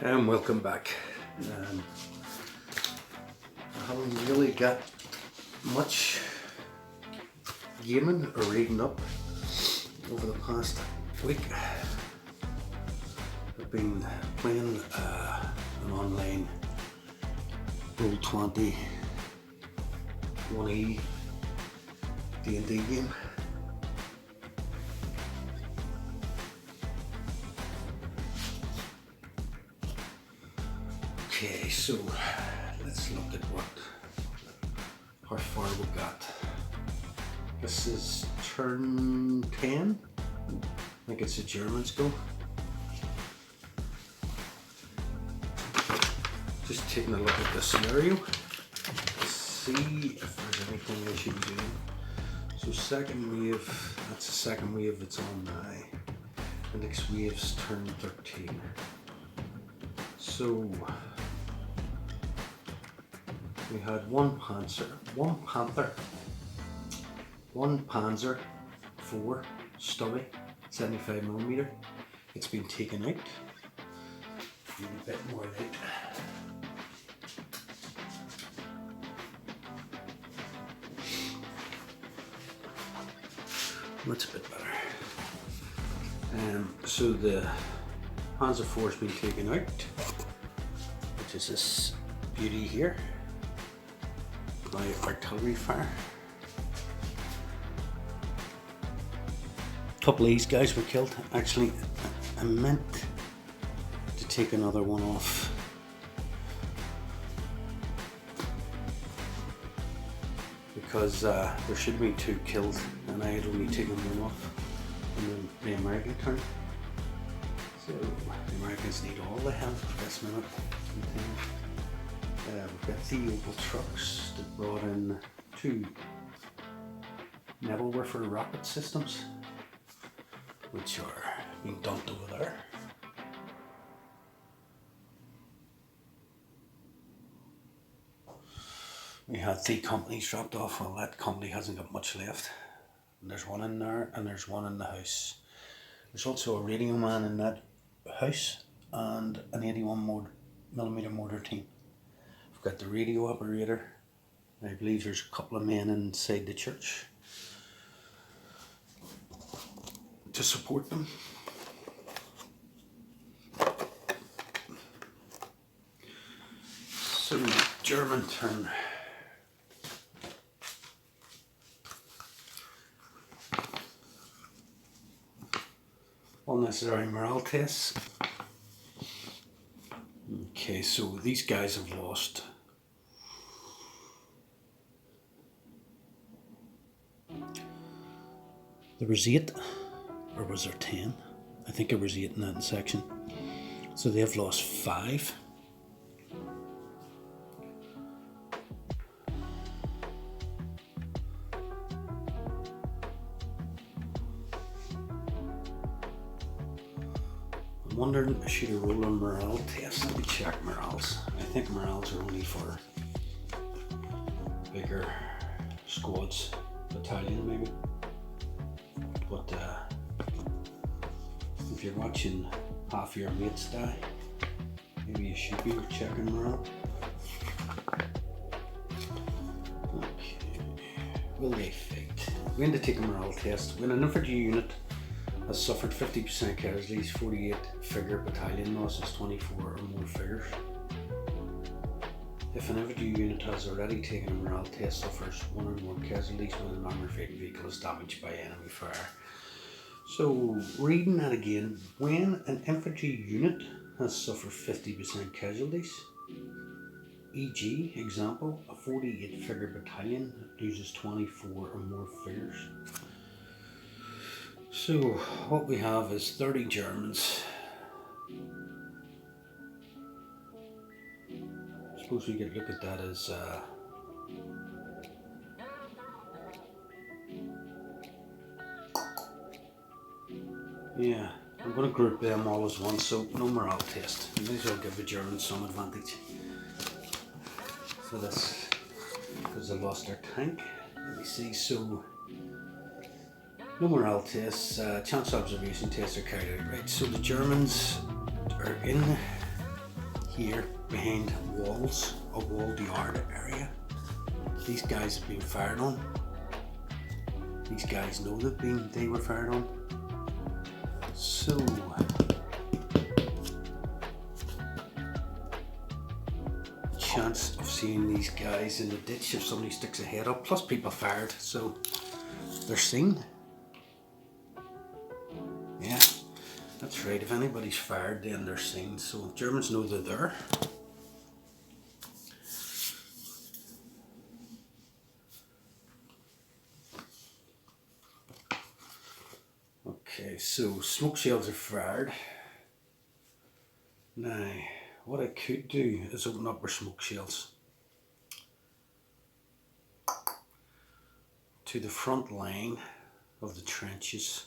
And welcome back. I haven't really got much gaming or reading up over the past week. I've been playing an online Roll20 1E D&D game. Okay, so let's look at how far we got. This is turn 10. I think it's the Germans go. Just taking a look at the scenario. Let's see if there's anything I should be doing. So second wave, that's the second wave that's on now. The next wave's turn 13. So we had one Panther, one Panzer, 4 Stubby, 75mm. It's been taken out. Need a bit more light. That's a bit better. So the Panzer 4 has been taken out, which is this beauty here. By artillery fire. A couple of these guys were killed. Actually, I meant to take another one off. Because there should have been 2 killed and I had only taken one off. And then the American turn. So the Americans need all the help this minute. We've got the Opal trucks that brought in 2 Nebelwerfer rocket systems, which are being dumped over there. We had 3 companies dropped off. Well, that company hasn't got much left. And there's one in there and there's one in the house. There's also a radio man in that house and an 81mm mortar team. We've got the radio operator. I believe there's a couple of men inside the church to support them. So German turn. Unnecessary morale tests. Okay, so these guys have lost. There was 8, or was there 10? I think there was 8 in that section. So they have lost 5. I'm wondering, should I roll a morale test? Let me check morales. I think morales are only for bigger squads, battalion maybe. But if you're watching half your mates die, maybe you should be checking morale. Okay, will they fight? We're going to take a morale test. When an infantry unit has suffered 50% casualties, 48 figure battalion losses, 24 or more figures. If an infantry unit has already taken a morale test, suffers 1 or more casualties when an armoured fighting vehicle is damaged by enemy fire. So, reading that again, when an infantry unit has suffered 50% casualties, e.g., example, a 48 figure battalion loses 24 or more figures. So, what we have is 30 Germans. I suppose we could look at that as yeah, I'm going to group them all as one, so no morale test. I may as well give the Germans some advantage. So that's because they lost their tank. Let me see, so no morale tests, chance observation tests are carried out, right? So the Germans are in here behind walls, a walled yard area. These guys have been fired on. These guys know that they were fired on. So chance of seeing these guys in the ditch if somebody sticks a head up, plus people fired, so they're seen. Yeah, that's right, if anybody's fired then they're seen, so Germans know they're there. Okay, so smoke shells are fired. Now, what I could do is open up our smoke shells to the front line of the trenches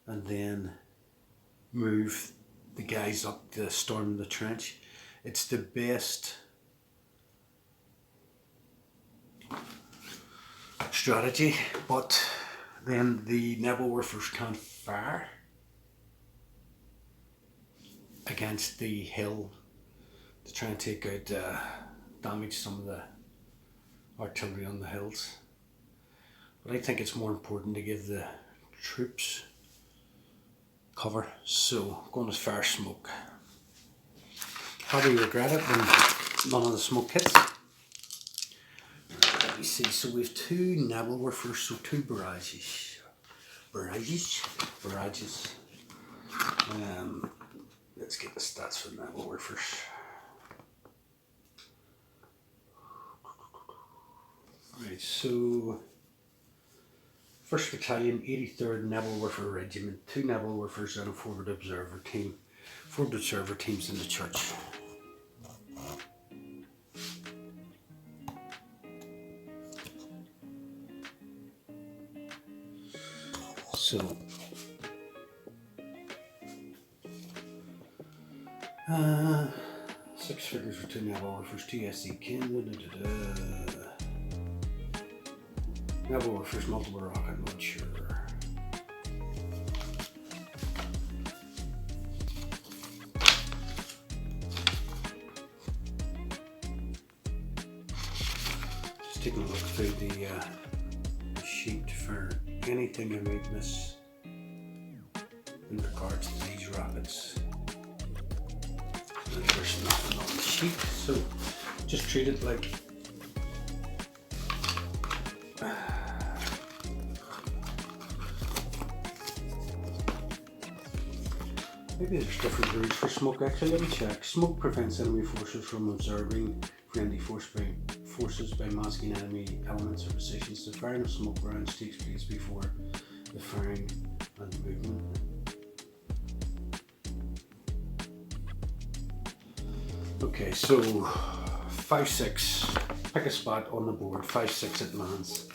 and then move the guys up to storm the trench. It's the best strategy, but then the Nebelwerfers can't fire against the hill to try and take out, damage some of the artillery on the hills. But I think it's more important to give the troops cover, so I'm going to fire smoke. Probably regret it when none of the smoke hits. Let me see, so we have two Nebelwerfers, so two barrages. Let's get the stats for Nebelwerfers. Right, so 1st Battalion, 83rd Nebelwerfer Regiment, 2 Nebelwerfers and a forward observer team. Forward observer teams in the church. So, 6 figures for 2 Nebelwerfers, 2 SC Kin, Nebelwerfers, multiple rocket launcher. Just taking a look through the sheet for anything I might miss in regards to these rockets. And there's nothing on the sheet, so just treat it like maybe there's different rules for smoke. Actually, let me check. Smoke prevents enemy forces from observing friendly forces by masking enemy elements or positions. The firing of smoke rounds takes place before the firing and movement. Okay, so 5-6. Pick a spot on the board. 5-6 it lands.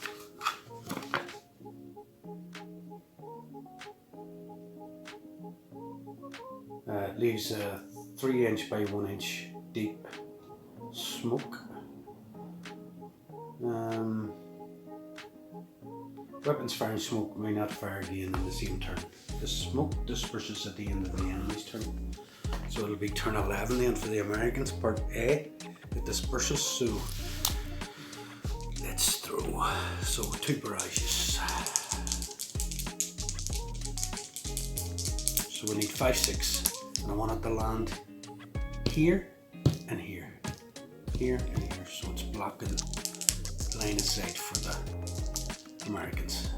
It leaves a 3-inch by 1-inch deep smoke. Weapons firing smoke may not fire again in the same turn. The smoke disperses at the end of the enemy's turn. So it'll be turn 11 then for the Americans, part A. It disperses, so let's throw. So 2 barrages. So we need 5-6. And I want it to land here and here. Here and here. So it's blocking line of sight for the Americans.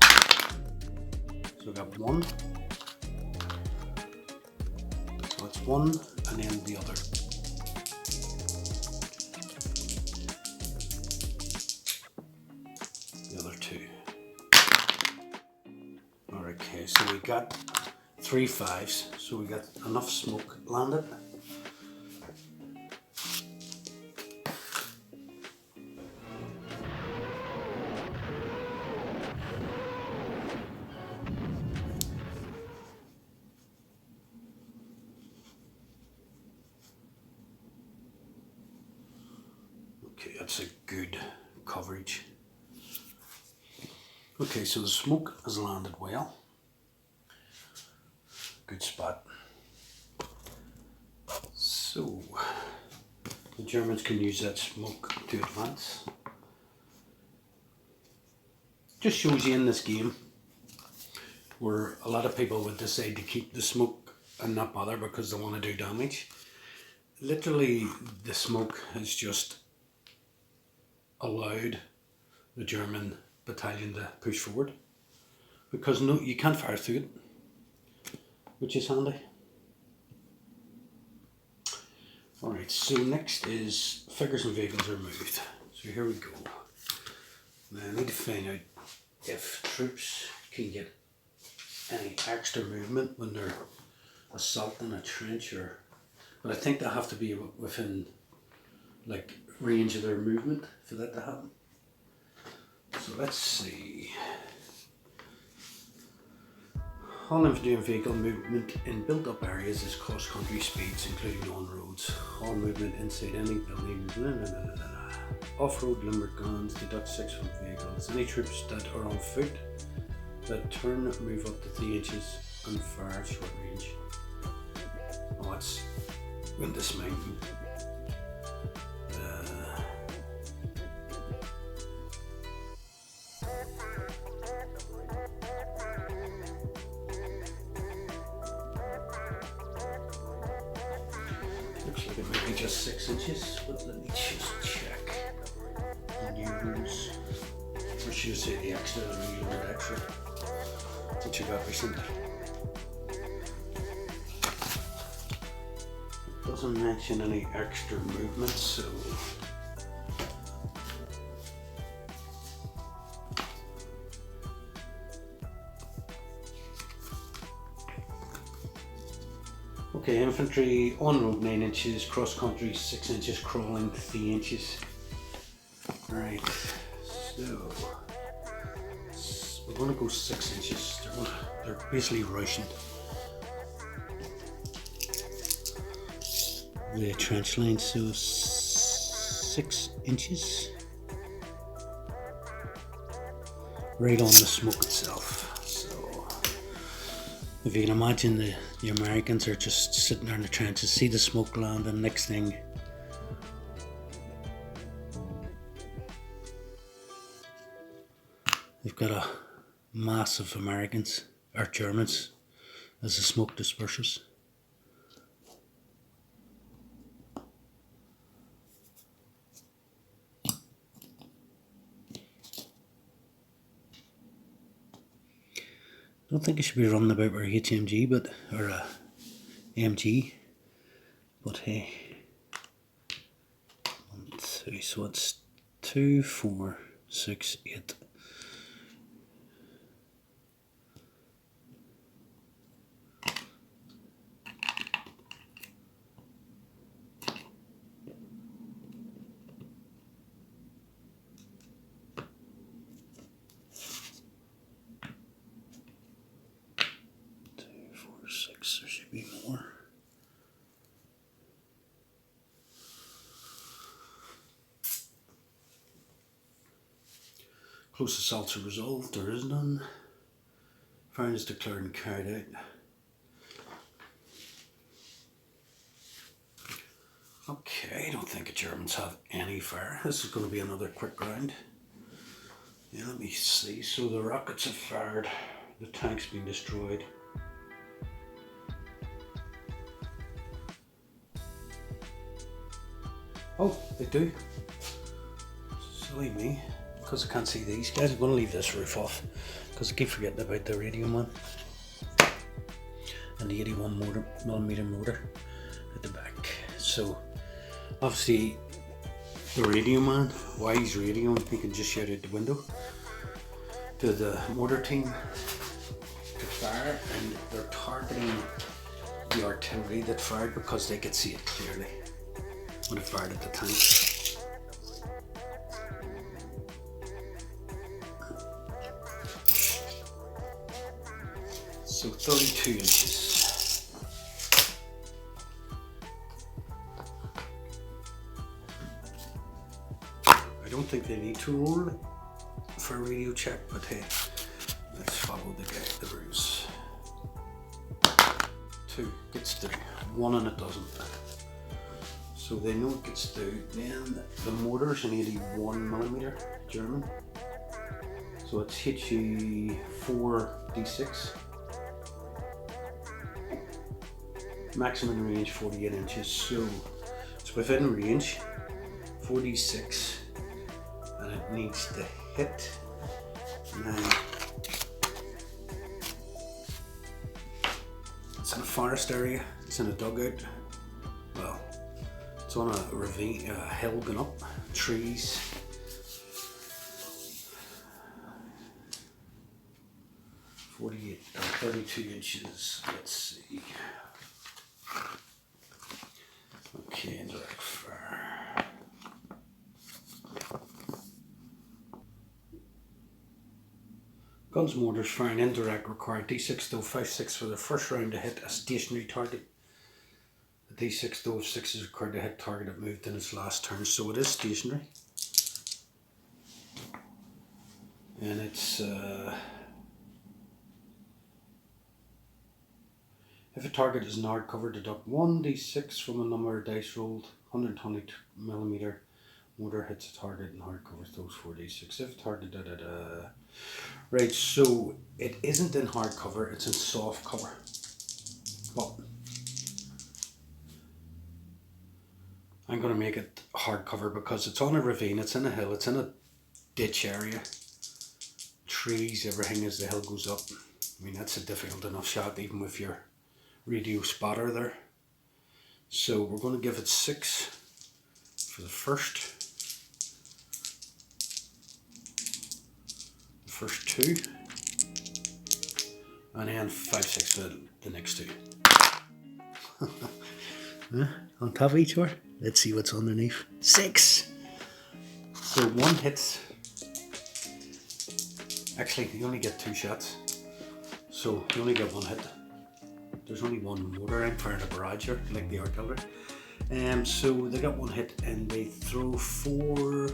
So we got 1. So it's 1 and then the other. The other 2. Alright, okay, so we got 3 5s, so we got enough smoke landed. Okay, that's a good coverage. Okay, so the smoke has landed well. Good spot. So The Germans can use that smoke to advance. Just shows you in this game where a lot of people would decide to keep the smoke and not bother because they want to do damage. Literally, the smoke has just allowed the German battalion to push forward because no, you can't fire through it, which is handy. Alright, so next is figures and vehicles are moved. So here we go. Now I need to find out if troops can get any extra movement when they're assaulting a trench, or but I think they have to be within like range of their movement for that to happen. So let's see. All infantry and vehicle movement in built-up areas is cross-country speeds, including on roads. All movement inside any building. Off-road limbered guns deduct 6 from vehicles. Any troops that are on foot that turn move up to 3 inches and fire at short range. Oh, it's in this mountain. Looks like it might be just 6 inches, but let me just check the new rules. Or should I say the extra, the reloaded extra, which I got recently. It doesn't mention any extra movement, so okay, infantry on road 9 inches, cross country 6 inches, crawling 3 inches. Right, so we're going to go 6 inches. They're basically rushing the trench line, so 6 inches right on the smoke itself. If you can imagine, the Americans are just sitting there in the trenches, see the smoke land, and next thing they've got a mass of Americans, or Germans, as the smoke disperses. I don't think it should be running about our HMG, or a MG, but hey, 1, 2, so it's 2, 4, 6, 8. There should be more. Close assaults are resolved. There is none. Firing is declared and carried out. Okay, I don't think the Germans have any fire. This is going to be another quick round. Yeah, let me see. So the rockets have fired. The tank's been destroyed. Oh, they do. Silly me. Because I can't see these guys, I'm going to leave this roof off because I keep forgetting about the radio man and the 81mm motor at the back. So obviously the radio man, while he's radioing, he can just shout out the window to the mortar team to fire, and they're targeting the artillery that fired because they could see it clearly when it fired at the tank. So 32 inches. I don't think they need to roll for a radio check, but hey, let's follow the rules. 2 gets through, 1 and it doesn't. So they know it gets through. Then the mortar's an 81mm German. So it's HE 4D6. Maximum range 48 inches. So it's within range, 4D6, and it needs to hit. Now, it's in a forest area, it's in a dugout. Well, it's on a ravine, a hill going up, trees. .48 or 32 inches, let's see. Okay, indirect fire. Guns, mortars firing indirect require D6 dove 5/6 for the first round to hit a stationary target. The D6 dove 6 is required to hit target that moved in its last turn, so it is stationary. And it's if a target is in hardcover, deduct 1d6 from a number of dice rolled. 120mm mortar hits a target in hardcover, throws 4d6. If a target Right, so it isn't in hardcover, it's in soft cover. But I'm going to make it hardcover because it's on a ravine, it's in a hill, it's in a ditch area. Trees, everything as the hill goes up. I mean, that's a difficult enough shot even with your radio spotter there. So we're going to give it 6 for the first 2, and then 5/6 for the next 2. On top of each one, let's see what's underneath. 6. So one hits. Actually, you only get 2 shots, so you only get 1 hit. There's only 1 mortar in firing a barrage here, like the artillery. So they got 1 hit and they throw 4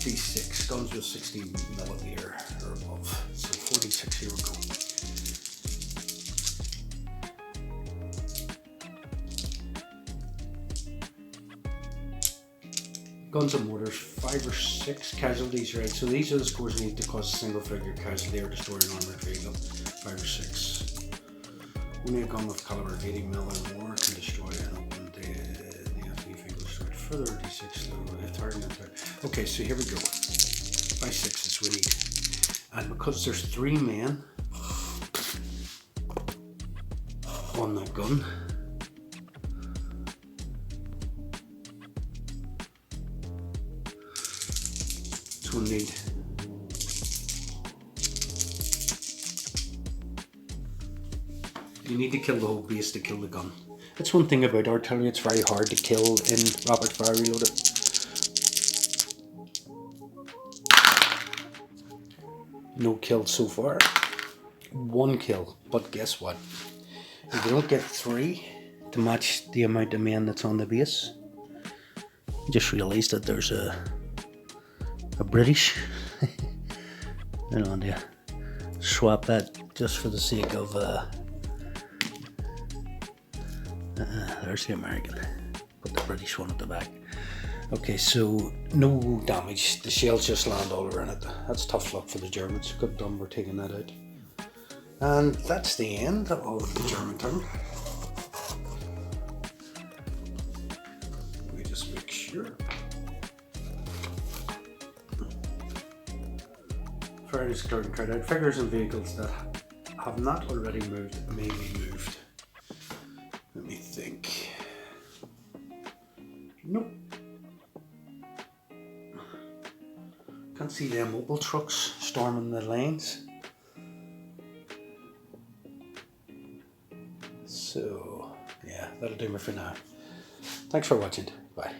D6 guns with 60mm or above. So 4D6, here we go. Guns and mortars, 5 or 6 casualties, right? So these are the scores needed to cause a single figure casualty or destroy an armored vehicle. 5 or 6. Only a gun with caliber of 80mm or more can destroy an open the FV vehicle destroyed. Further D6 though, if target. Okay, so here we go. 5/6 we need. And because there's 3 men on that gun, so we need you need to kill the whole base to kill the gun. That's one thing about artillery, it's very hard to kill in rapid fire reloaded. No kills so far. 1 kill, but guess what? If you don't get 3 to match the amount of men that's on the base, I just realised that there's a British. I don't want to swap that just for the sake of there's the American, put the British one at the back. Okay, so no damage, the shells just land all around it. That's tough luck for the Germans, good done, we're taking that out. And that's the end of the German turn. Let me just make sure. Fire is cleared and carried out. Figures and vehicles that have not already moved may be moved. Let me think. Nope. Can't see them mobile trucks storming the lanes. So, yeah, that'll do me for now. Thanks for watching. Bye.